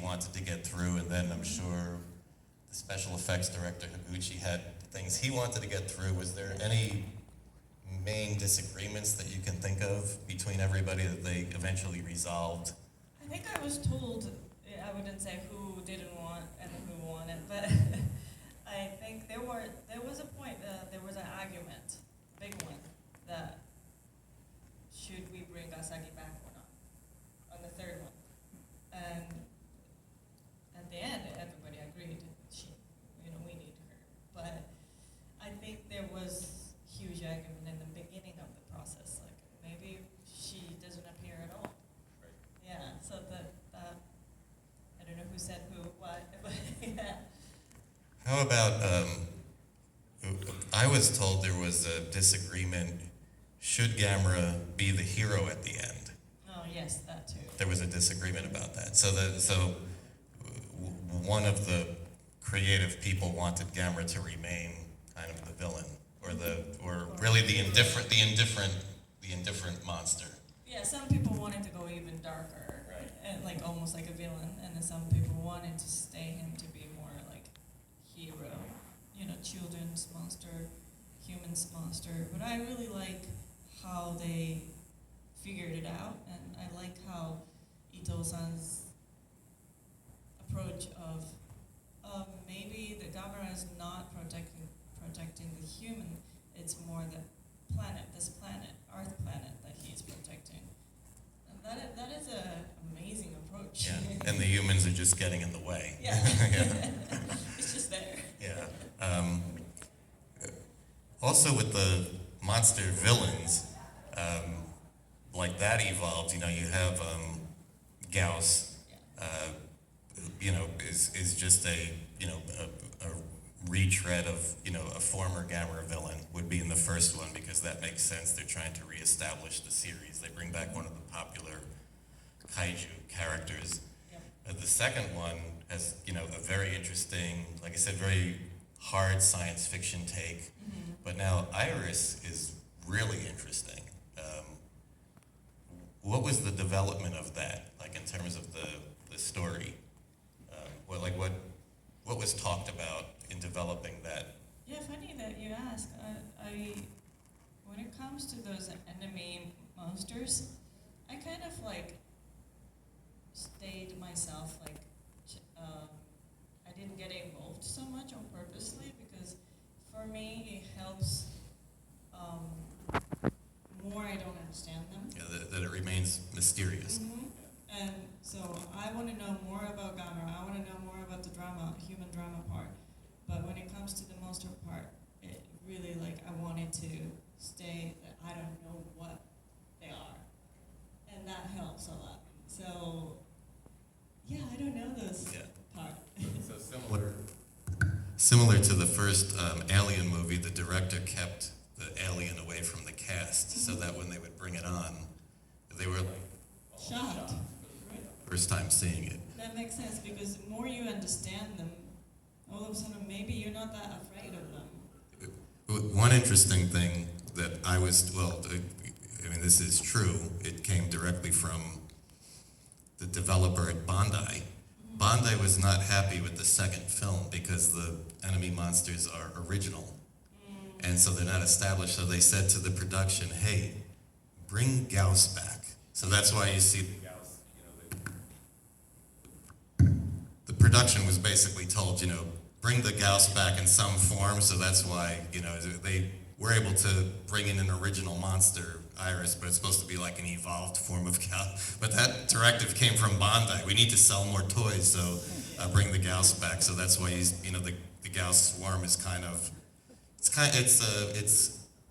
wanted to get through, and then I'm sure the special effects director Higuchi had things he wanted to get through. Was there any main disagreements that you can think of between everybody that they eventually resolved? I think I was told, I wouldn't say who didn't want and who wanted, but I think there was a point, there was an argument, a big one, that should we bring Asagi back or not, on the third one. And at the end, everybody agreed, we need her. But I think there was huge argument in the beginning of the process, like maybe she doesn't appear at all. Right. Yeah, so that I don't know who said who, what, but yeah. How about, I was told there was a disagreement, should Gamera be the hero at the end? Oh yes, that too. There was a disagreement about that. So one of the creative people wanted Gamera to remain kind of the villain, or really the indifferent monster. Yeah, some people wanted to go even darker, Right. and like almost like a villain, and then some people wanted to stay him to be more like hero, children's monster, humans monster. But I really like how they figured it out, and I like how Ito-san's approach of maybe the Gamera is not protecting the human, it's more the planet, this planet, Earth planet that he's protecting. And that is an amazing approach. Yeah, and the humans are just getting in the way. Yeah. Yeah. It's just there. Yeah. Also with the monster villains, like that evolved, you have Gauss, is just a retread of, a former Gamera villain would be in the first one, because that makes sense. They're trying to reestablish the series. They bring back one of the popular kaiju characters. Yep. The second one has, a very interesting, like I said, very hard science fiction take. Mm-hmm. But now Iris is really interesting. What was the development of that, like in terms of the story? What was talked about in developing that? Yeah, funny that you ask. When it comes to those enemy monsters, I kind of stayed myself I didn't get involved so much on purposely, because for me it helps more I don't understand them. Yeah, that it remains mysterious. Mm-hmm. And so I want to know more about Gamera. I want to know more about the drama, human drama part. But when it comes to the monster part, it really I wanted to stay that I don't know what they are, and that helps a lot. So yeah, I don't know this part. So similar to the first Alien movie, the director kept the alien away from the cast, so that when they would bring it on, they were Shocked. first time seeing it. That makes sense, because the more you understand them, all of a sudden maybe you're not that afraid of them. One interesting thing that this is true, it came directly from the developer at Bandai. Bandai was not happy with the second film because the enemy monsters are original. And so they're not established, so they said to the production, hey, bring Gauss back. So that's why you see the Gauss, the production was basically told, bring the Gauss back in some form, so that's why, they were able to bring in an original monster, Iris, but it's supposed to be like an evolved form of Gauss. But that directive came from Bandai. We need to sell more toys, so bring the Gauss back. So that's why the Gauss swarm is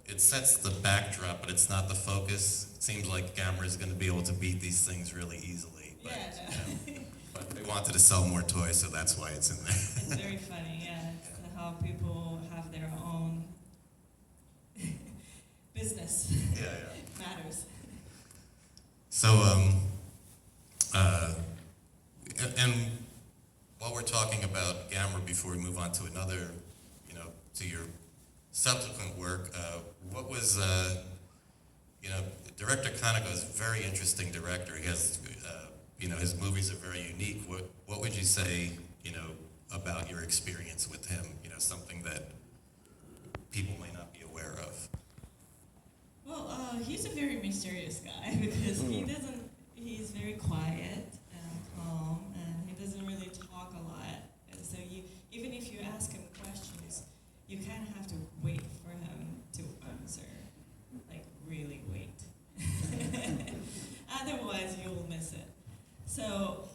it sets the backdrop, but it's not the focus. It seems like Gamera is going to be able to beat these things really easily. But, but they wanted to sell more toys, so that's why it's in there. It's very funny, yeah. How people have their own business. Yeah. Matters. So, and while we're talking about Gamera, before we move on to another, to your subsequent work, what was, Director Kaneko is a very interesting director. He has, his movies are very unique. What say, you know, about your experience with him? You know, something that people may not be aware of. Well, he's a very mysterious guy because he's very quiet and calm, and he doesn't really talk a lot. And so even if you ask him questions, you kind of have to wait for him to answer, like really wait. Otherwise, you'll miss it. So,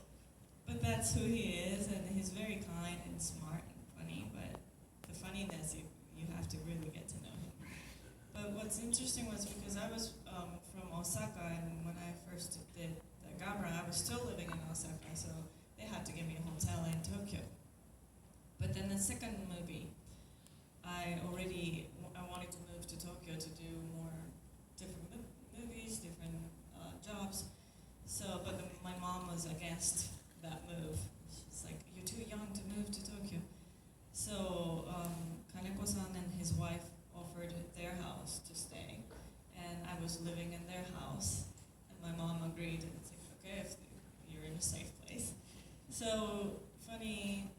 but that's who he is, and he's very kind and smart and funny, but the funniness, you have to really get to know him. But what's interesting was because I was from Osaka, and when I first did the Gamera, I was still living in Osaka, so they had to give me a hotel in Tokyo. But then the second movie, I wanted to move to Tokyo to do more different movies, different jobs. So, but my mom was against that move. She's like, "You're too young to move to Tokyo." So Kaneko-san and his wife offered their house to stay, and I was living in their house, and my mom agreed, and it's like, okay, if you're in a safe place. So funny,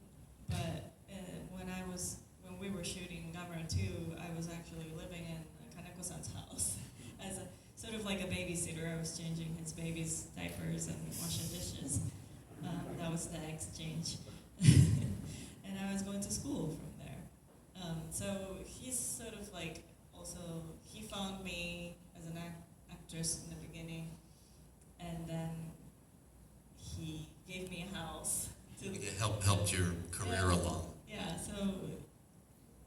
but when we were shooting Gamera 2, I was actually living in Kaneko-san's house as a sort of like a babysitter. I was changing his baby's diapers and washing dishes. That was the exchange. And I was going to school from there. So he's sort of like also, he found me as an actress in the beginning, and then he gave me a house. It helped your career along. Yeah, so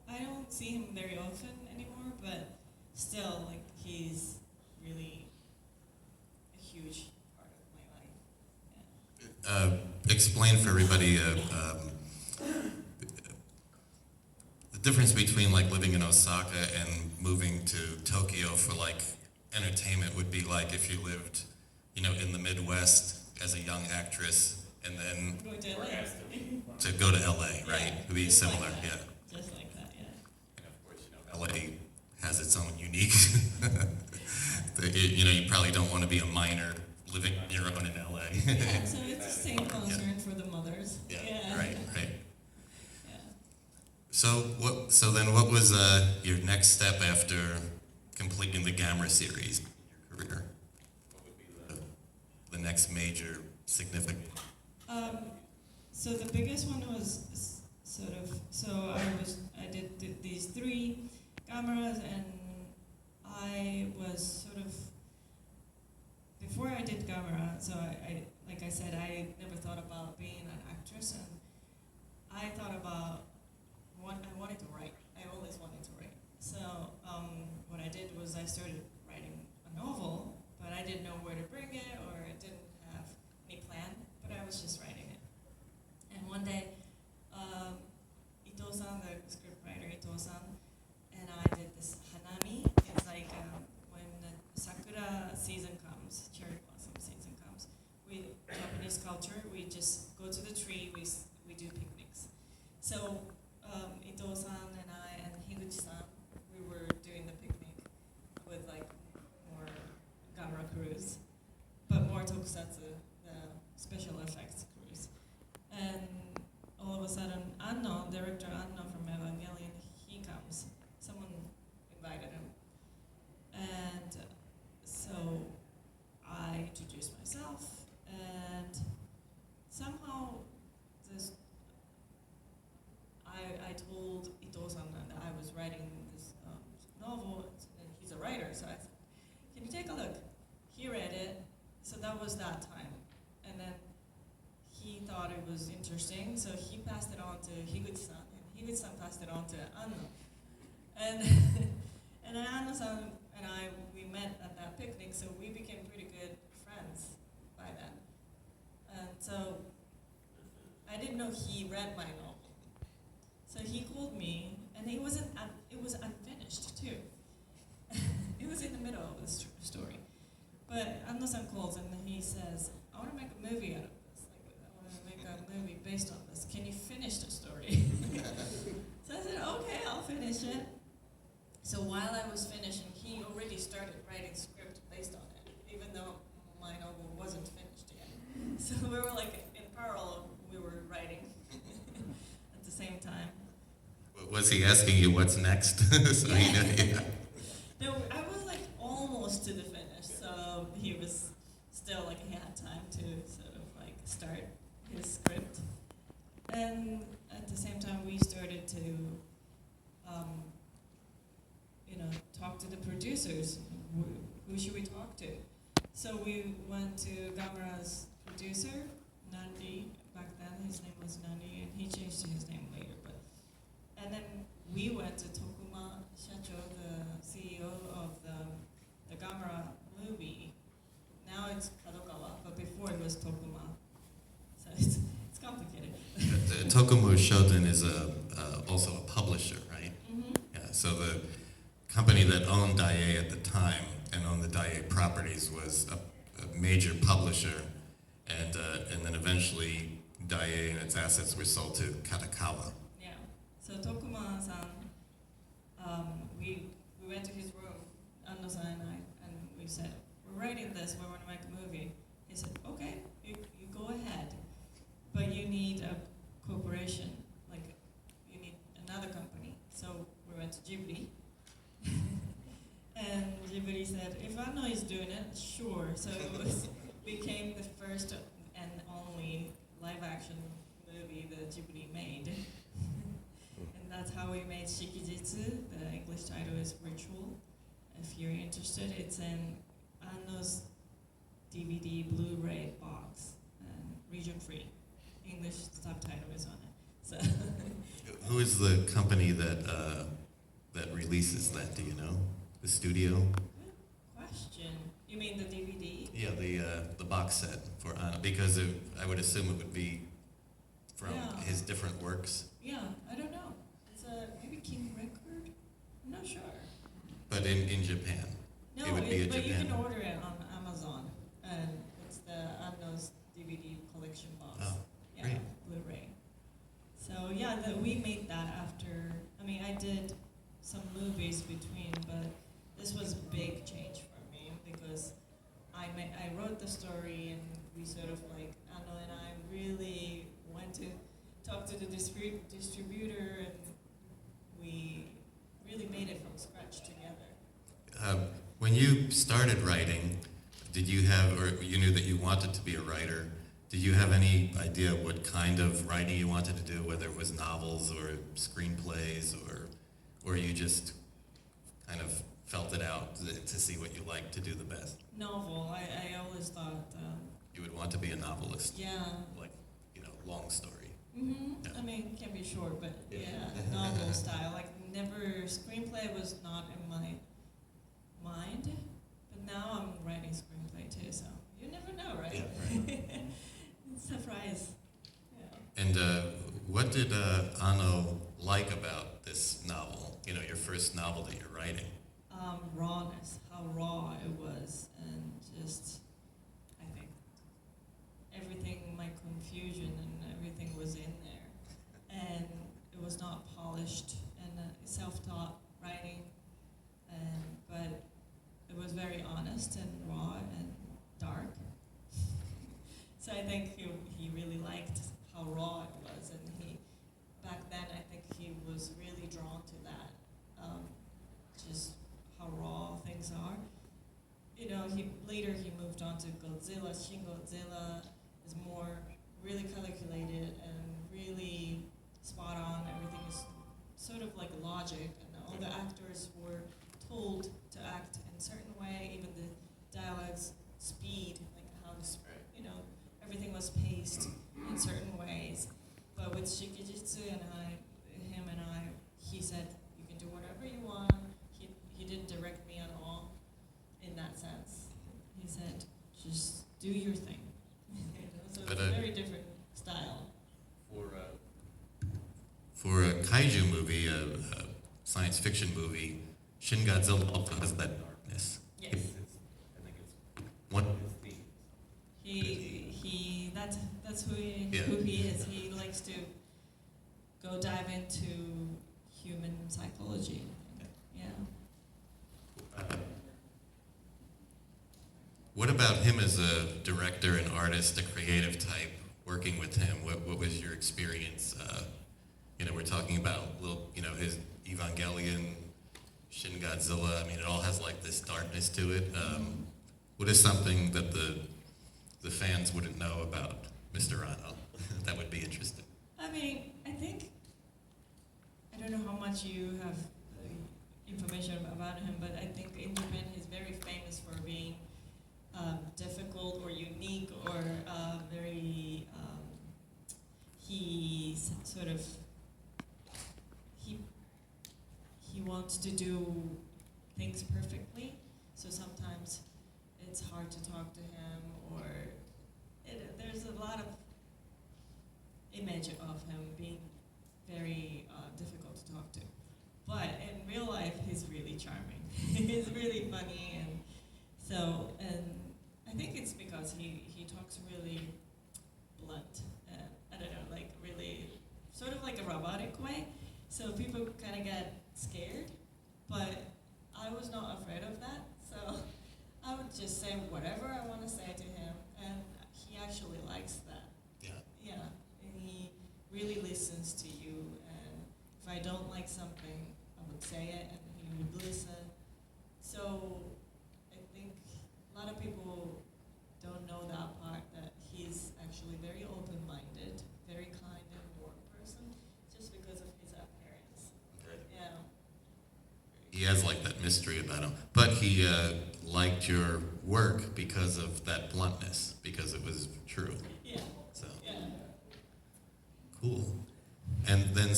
I don't see him very often anymore, but still, like, he's really a huge part of my life. Yeah. Explain for everybody the difference between like living in Osaka and moving to Tokyo for like entertainment would be like if you lived, you know, in the Midwest as a young actress and then Going to LA. to go to LA, right? Yeah, It would be just like similar, that. yeah. Just like that, yeah. And of course, you know, LA has its own unique, you know, you probably don't want to be a minor living on your own in LA. Yeah, so it's the same concern for the mothers. Yeah, right. Yeah. So then what was your next step after completing the Gamera series in your career? What would be the next major significant? So the biggest one was sort of, so I did these 3 cameras, and I was sort of, before I did Gamera, so I like I said, I never thought about being an actress, and I thought about I wanted to write. I always wanted to write. So what I did was I started writing a novel, but I didn't know where to bring it, or I didn't have any plan, but I was just writing it. And one day, Ito-san, the scriptwriter Ito-san, and I did this hanami. It's like when the sakura season comes, cherry blossom season comes. Japanese culture, we just go to the tree, we do picnics. So Ito-san and I and Higuchi-san, we were doing the picnic with like more Gamera crews, but more Tokusatsu, the special effects crews. And all of a sudden, director Anno from Evangelion, he comes. Someone invited him. And so I introduced myself, and somehow I told Ito-san that I was writing this novel, and he's a writer, so I said, "Can you take a look?" He read it, so that was that time. And then he thought it was interesting, so he passed it on to Higuchi-san, and Higuchi-san passed it on to Anno. And and then Anno-san and I, we met at that picnic, so we became pretty good friends by then. And so I didn't know he read my novel. So he called me, and it was unfinished too. It was in the middle of the story. But Anno-san calls, and he says, "I want to make a movie out of this. Like, I want to make a movie based on this. Can you finish the story?" So I said, "Okay, I'll finish it." So while I was finishing, he already started writing script based on it, even though my novel wasn't finished yet. So we were like in parallel, we were writing Was he asking you what's next? So he knew, yeah. No, I was like almost to the finish, so he was still like he had time to sort of like start his script. And at the same time, we started to, talk to the producers. Who should we talk to? So we went to Gamera's producer, Nandi. Back then, his name was Nandi, and he changed to his name later. And then we went to Tokuma Shacho, the CEO of the Gamera movie. Now it's Kadokawa, but before it was Tokuma. So it's complicated. Tokumu Shoten is also a publisher, right? Mm-hmm. Yeah, so the company that owned Daiei at the time and owned the Daiei properties was a major publisher, and then eventually Daiei and its assets were sold to Kadokawa. Yeah. So Tokuma-san, we went to his room, Ando-san and I, and we said, we're writing this, we want to make a movie. He said, okay, you go ahead, but you need a corporation, like you need another company. So we went to Ghibli. And Ghibli said, if Anno is doing it, sure. So it became the first and only live-action movie that Ghibli made. And that's how we made Shikijitsu. The English title is Ritual. If you're interested, it's in Anno's DVD Blu-ray box, and region-free. English subtitle is on it. So Who is the company that releases that? Do you know? The studio? good question. You mean the DVD? Yeah, the box set for Anno, because I would assume it would be from Yeah. his different works. Yeah, I don't know. It's maybe King Record? I'm not sure. But in Japan. No, It would be a but you Japan. can order it on Amazon, and it's the Anno's DVD collection box. Oh, Yeah, great. Blu-ray. So yeah, we made that after. I mean, I did some movies between, but this was a big change for me because I wrote the story, and we sort of like Anno and I really went to talk to the distributor, and we really made it from scratch together. When you started writing, did you have, or you knew that you wanted to be a writer, did you have any idea what kind of writing you wanted to do, whether it was novels or screenplays, or you just kind of felt it out to see what you liked to do the best? Novel. I always thought. You would want to be a novelist, Yeah. like, long story. Mm-hmm. Yeah. I mean, it can be short, but Yeah. yeah, novel style. Like screenplay was not in my mind, but now I'm writing screenplay too. So you never know, right? Yeah, right. Surprise. Yeah. And what did Anno like about this novel? Your first novel that you're writing. Rawness, how raw it was, and just, I think, everything, my confusion and everything was in there. And it was not polished and self-taught writing, but it was very honest and raw and dark. So I think he really liked how raw it was, and back then I think he was really drawn to that, just how raw things are. Later he moved on to Godzilla. Shin Godzilla is more really calculated and really spot on. Everything is sort of like logic, and all the actors were told to act in a certain way, even the dialogues, speed, like how everything was paced in certain ways. But with Shikijitsu and him and I, he said, you can do whatever you want. He didn't direct me at all in that sense. He said, just do your thing. So it's a very different style. For a kaiju movie, a science fiction movie, Shin Godzilla also has that darkness. Yes. I think it's one of his themes. That's who he is. He likes to go dive into human psychology. Yeah. What about him as a director, an artist, a creative type, working with him? What was your experience we're talking about little, his Evangelion, Shin Godzilla. I mean, it all has like this darkness to it. What is something that the fans wouldn't know about Mr. Rano? That would be interesting. I mean, I don't know how much you have information about him, but I think in Japan he's very famous for being difficult or unique or very, he's sort of, he wants to do things perfectly, so sometimes it's hard to talk to him, or there's a lot of image of him being very difficult to talk to. But in real life, he's really charming. He's really funny, and I think it's because he talks really blunt, and I don't know, like really, sort of like a robotic way. So people kind of get scared, but I was not afraid of that. So I would just say whatever I want to say to him, and he actually likes that. Yeah. Yeah, and he really listens to you, and if I don't like something, I would say it, and he would listen. So I think a lot of people don't know that part, that he's actually very open-minded, very kind and warm person, just because of his appearance. Okay. Yeah. He has like that mystery about him, but he liked your work because of that bluntness, because it was true. Yeah. So Yeah. cool. And then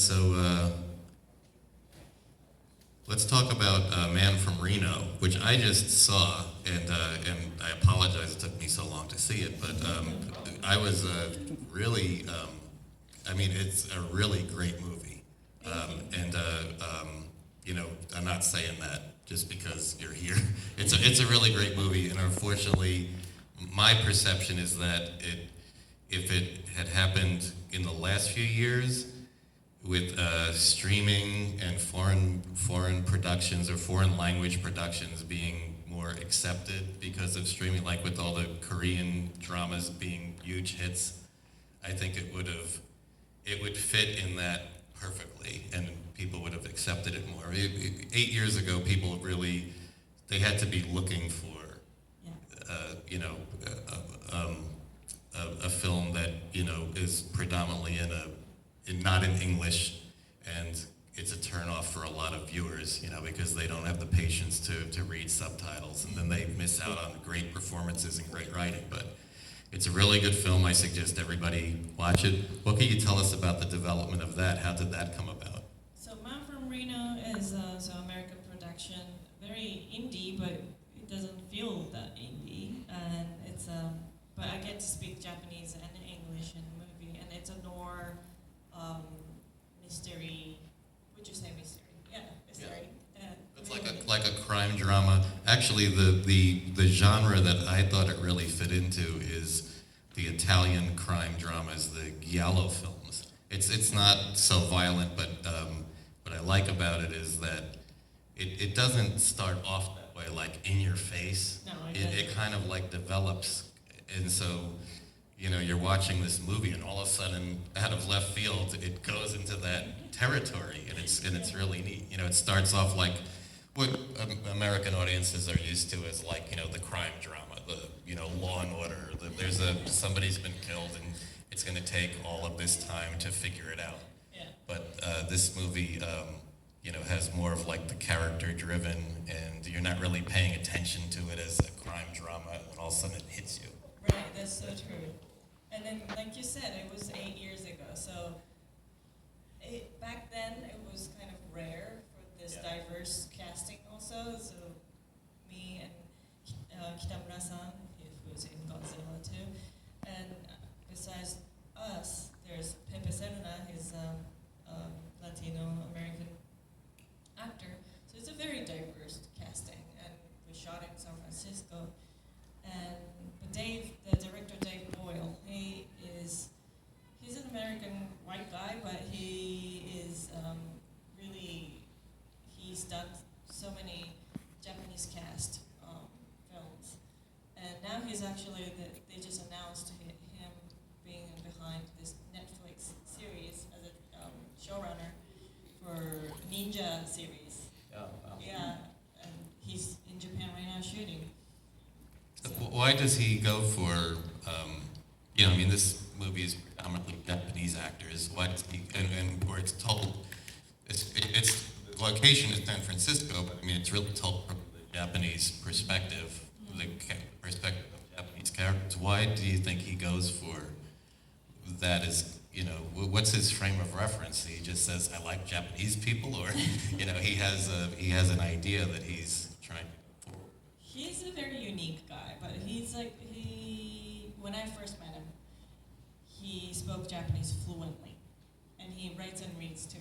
let's talk about Man from Reno, which I just saw, and I apologize it took me so long to see it, but I was really, I mean, it's a really great movie. And I'm not saying that just because you're here. It's a really great movie, and unfortunately, my perception is that if it had happened in the last few years, with streaming and foreign productions or foreign language productions being more accepted because of streaming, like with all the Korean dramas being huge hits, I think it would fit in that perfectly, and people would have accepted it more. 8 years ago, people really, they had to be looking for, a film that is predominantly not in English, and it's a turnoff for a lot of viewers, because they don't have the patience to read subtitles, and then they miss out on great performances and great writing. But it's a really good film. I suggest everybody watch it. What can you tell us about the development of that? How did that come about? So Man from Reno is an American production, very indie, but it doesn't feel that indie, and it's but I get to speak Japanese and English in the movie, and it's a noir mystery. Would you say mystery? Yeah, mystery. Yeah. It's like a crime drama. Actually, the genre that I thought it really fit into is the Italian crime dramas, the giallo films. It's not so violent, but what I like about it is that it doesn't start off that way, like in your face. No, it kind of like develops, and so you're watching this movie, and all of a sudden, out of left field, it goes into that territory, and it's really neat. It starts off like what American audiences are used to as like the crime drama, the Law and Order. There's somebody's been killed, and it's going to take all of this time to figure it out. Yeah. But this movie, has more of like the character-driven, and you're not really paying attention to it as a crime drama, and all of a sudden it hits you. Right, that's so true. And then, like you said, it was 8 years ago, so back then it was kind of rare for this diverse casting also. So me and Kitamura-san, who's in Godzilla too, and besides us, there's Pepe Serna, he's a Latino-American actor. So it's a very diverse casting, and we shot in San Francisco. But Dave, the director Dave Boyle, he's an American white guy, but he is he's done so many Japanese cast films, and now he's actually they just announced him being behind this Netflix series as a showrunner. why does he go for, you know, I mean, this movie is predominantly Japanese actors. Why does he, and where it's told, it's the location is San Francisco, but I mean, it's really told from the Japanese perspective, the perspective of Japanese characters. Why do you think he goes for that as, you know, what's his frame of reference? He just says, I like Japanese people, or, you know, he has an idea that he's trying to go for. He's a very unique guy, but he's like, when I first met him, he spoke Japanese fluently, and he writes and reads too,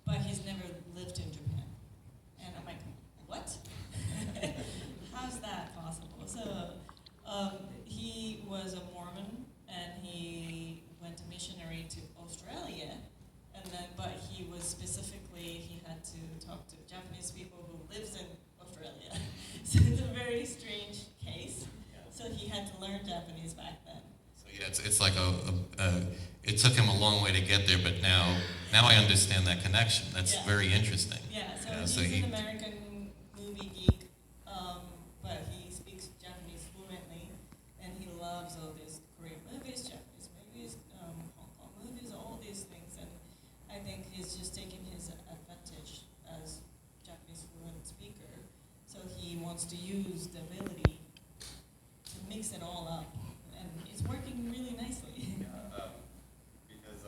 but he's never lived in Japan. And I'm like, what? How's that possible? So he was a Mormon, and he went missionary to Australia, and then, but he was specifically, he had to talk to Japanese people who lives in Australia. So it's a very strange case. So he had to learn Japanese back then. So yeah, it's like it took him a long way to get there, but now I understand that connection. That's very interesting. Yeah, so he's an American movie geek, but he speaks Japanese fluently, and he loves all these Korean movies, Japanese movies, Hong Kong movies, all these things, and I think he's just taking his advantage as Japanese fluent speaker, so he wants to use the ability to mix it all up, and it's working really nicely. Because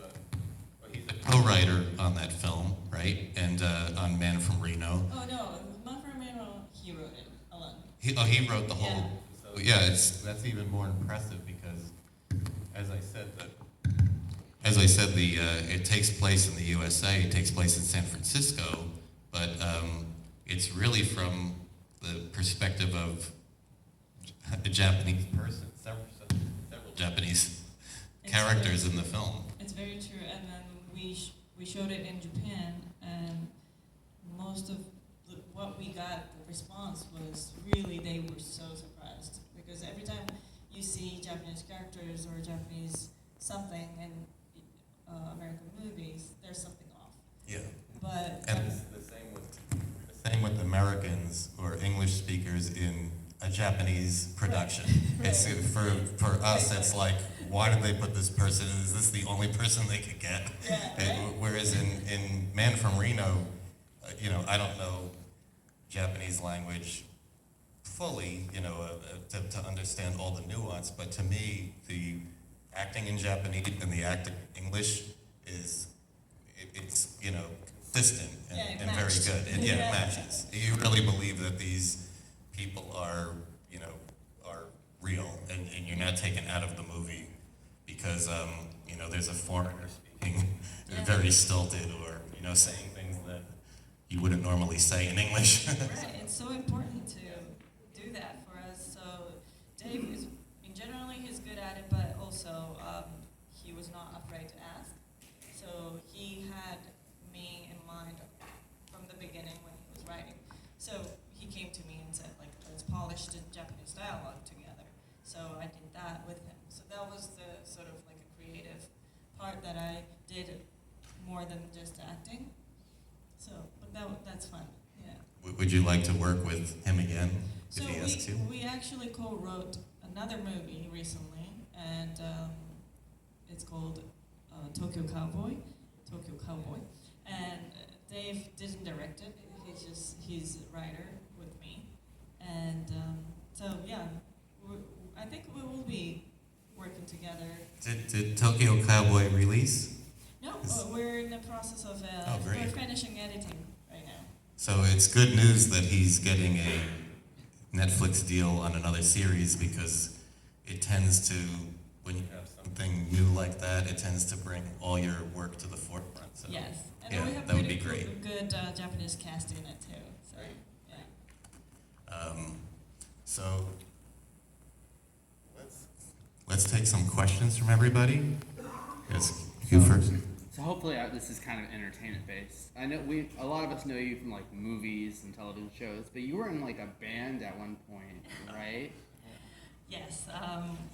he's a co-writer on that film, right? And on Man from Reno. Oh no, Man from Reno, he wrote it alone. He wrote the whole. Yeah, that's even more impressive because, as I said, it takes place in the USA. It takes place in San Francisco, but it's really from the perspective of a Japanese person. Several Japanese characters in the film. It's very true, and then we showed it in Japan, and most of what we got, the response was really, they were so surprised, because every time you see Japanese characters or Japanese something in American movies, there's something off. Yeah. But and the same with Americans or English speakers in a Japanese production. Right. It's for us. It's like, why did they put this person? Is this the only person they could get? Yeah, right? Whereas in Man from Reno, you know, I don't know Japanese language fully, you know, to understand all the nuance. But to me, the acting in Japanese and the acting in English it's you know, consistent and very good. It matches. You really believe that these people are, you know, are real, and you're not taken out of the movie because you know, there's a foreigner speaking very stilted, or, you know, saying things that you wouldn't normally say in English. Right, it's so important to do that for us. So Dave is, generally he's good at it, but also he was not afraid to ask. So he had me in mind from the beginning when he was writing. So he came to me and said, like, let's polish the Japanese dialogue together. So I did that with him. So that was the sort of like a creative part that I did more than just acting. So, but that's fun, yeah. Would you like to work with him again So if he asks you? we actually co-wrote another movie recently, and it's called Tokyo Cowboy, and Dave didn't direct it. He's a writer with me, and so yeah, I think we will be working together. Did Tokyo Cowboy release? No, we're in the process of we're finishing editing right now. So it's good news that he's getting a Netflix deal on another series, because it tends to, when you have something new like that, it tends to bring all your work to the forefront. So, yes, and yeah, we have that would be great. Good Japanese cast in it too. So, yeah. So let's take some questions from everybody. Yes, you first. So hopefully this is kind of entertainment based. I know a lot of us know you from like movies and television shows, but you were in like a band at one point, right? Yes.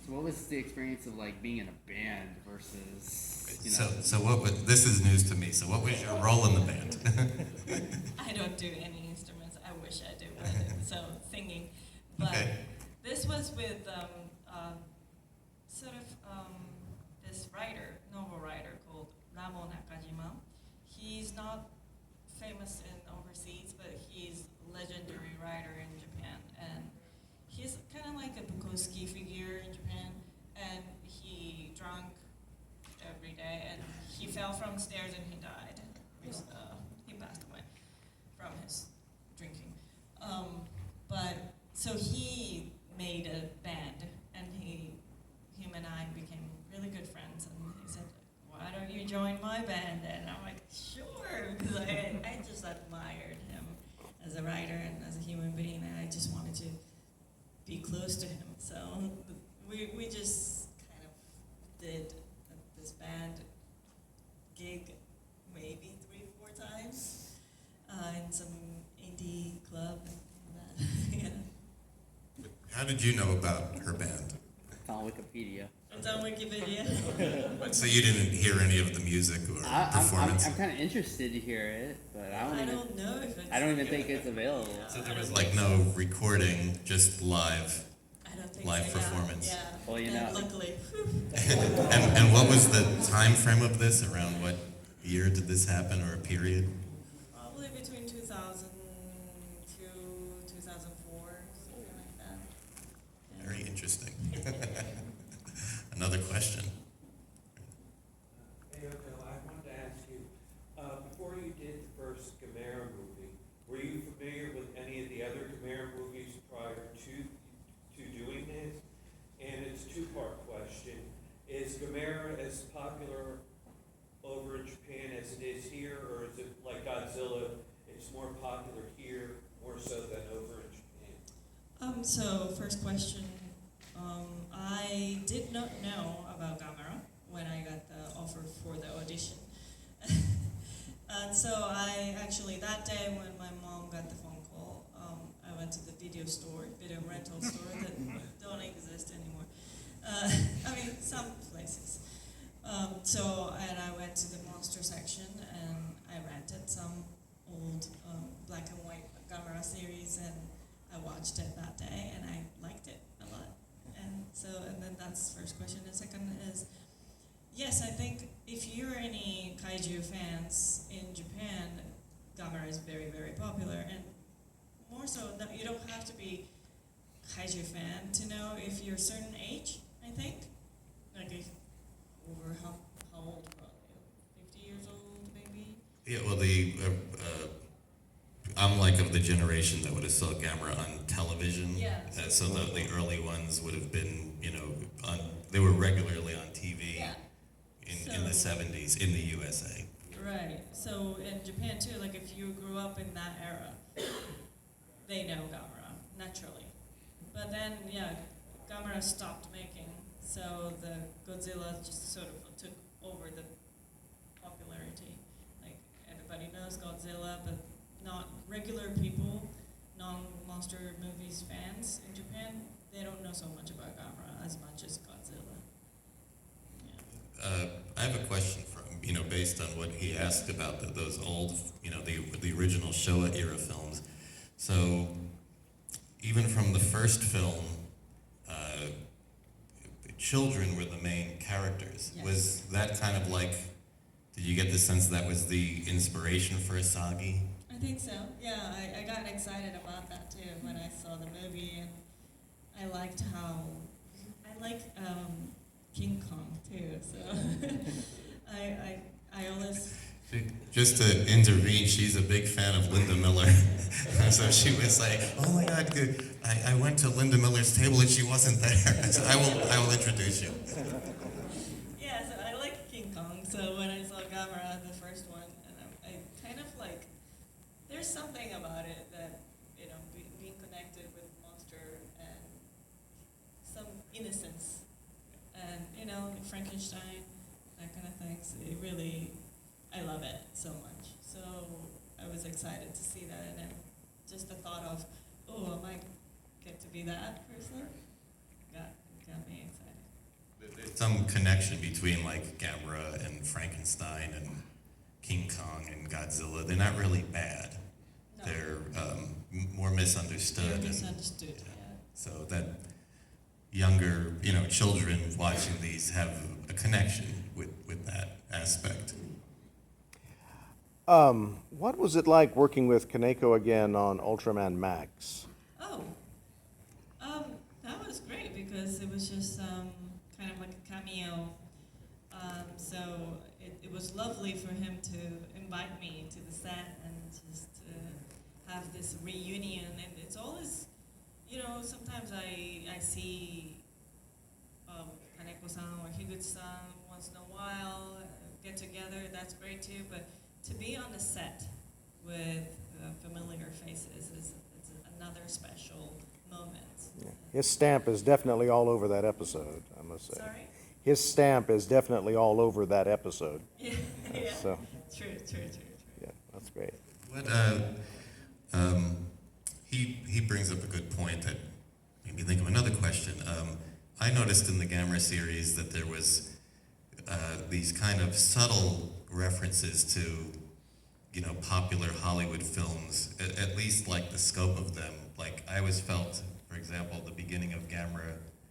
So what was the experience of like being in a band versus, you know? So this is news to me. So what was your role in the band? I don't do any instruments. I wish I did, but so singing. But okay. This was with sort of this writer, novel writer called Ramo Nakajima. He's not famous in overseas, but he's a legendary writer in Japan, and he's kind of like a Bukowski figure in Japan, and he drank every day, and he fell from the stairs and he died. He passed away from his drinking. But so he made a band, and him and I became really good friends, and he said, "Why don't you join my band?" And I'm like, "Sure," because I just admired him as a writer and as a human being, and I just wanted to be close to him. So we just kind of did this band gig maybe 3-4 times in some indie club. Yeah. How did you know about her band? It's on Wikipedia. It's on Wikipedia. So you didn't hear any of the music or performance? I'm kind of interested to hear it, but I don't know if it's. I don't even think it's available. So there was like no recording, just live. I don't think live so, performance. Yeah. Well, you And know. luckily. And what was the time frame of this? Around what year did this happen, or a period? Probably between 2002, 2004, something like that. Yeah. Very interesting. Another question. Ayako, I wanted to ask you, before you did the first Gamera movie, were you familiar with any of the other Gamera movies prior to doing this? And it's a two-part question. Is Gamera as popular over in Japan as it is here, or is it like Godzilla, it's more popular here, more so than over in Japan? So first question, I did not know about Gamera when I got the offer for the audition. And so I actually, that day when my mom got the phone call, I went to the video rental store that don't exist anymore. I mean, some places. And I went to the monster section and I rented some old black and white Gamera series, and I watched it that day and I liked it a lot. And then that's the first question. The second is, yes, I think if you're any kaiju fans in Japan, Gamera is very, very popular, and more so, you don't have to be kaiju fan to know if you're a certain age, I think. Like if over how old, probably 50 years old, maybe? Yeah, well, I'm like of the generation that would have saw Gamera on television. Yeah. So the early ones would have been, they were regularly on TV Yeah. in the 70s in the USA. Right. So in Japan too, like if you grew up in that era, they know Gamera, naturally. But then, yeah, Gamera stopped making, so the Godzilla just sort of took over the popularity. Like everybody knows Godzilla, but not regular people, non-monster movies fans in Japan, they don't know so much about Gamera as much as Godzilla. Yeah. I have a question from, based on what he asked about those old, the original Showa era films. So even from the first film, children were the main characters. Yes. Was that kind of like, did you get the sense that was the inspiration for Asagi? I think so. Yeah, I got excited about that too when I saw the movie, and I liked how I like King Kong too. So I always. Just to intervene, she's a big fan of Linda Miller. So she was like, "Oh my God, good. I went to Linda Miller's table and she wasn't there." I said, I will introduce you." Yeah, so I like King Kong. So when I saw Gamera, the first one, and I kind of like, there's something about it that, being connected with monster and some innocence, and Frankenstein, that kind of things. It really, I love it so much. So I was excited to see that, and then just the thought of, I might get to be that person, got me excited. There's some connection between like Gamera and Frankenstein and King Kong and Godzilla. They're not really bad. No. They're more misunderstood. They're and- misunderstood, yeah. so that younger, children watching these have a connection with that aspect. What was it like working with Kaneko again on Ultraman Max? Oh, that was great because it was just kind of like a cameo. So it was lovely for him to invite me to the set and just to have this reunion. And it's always, sometimes I see Kaneko-san or Higuchi-san once in a while get together. That's great too. But to be on the set with familiar faces is another special moment. Yeah. His stamp is definitely all over that episode, I must say. Sorry? His stamp is definitely all over that episode. Yeah, yeah. So, True. yeah, that's great. What he brings up a good point that made me think of another question. I noticed in the Gamera series that there was these kind of subtle references to, popular Hollywood films, at least like the scope of them. Like I always felt, for example, the beginning of Gamera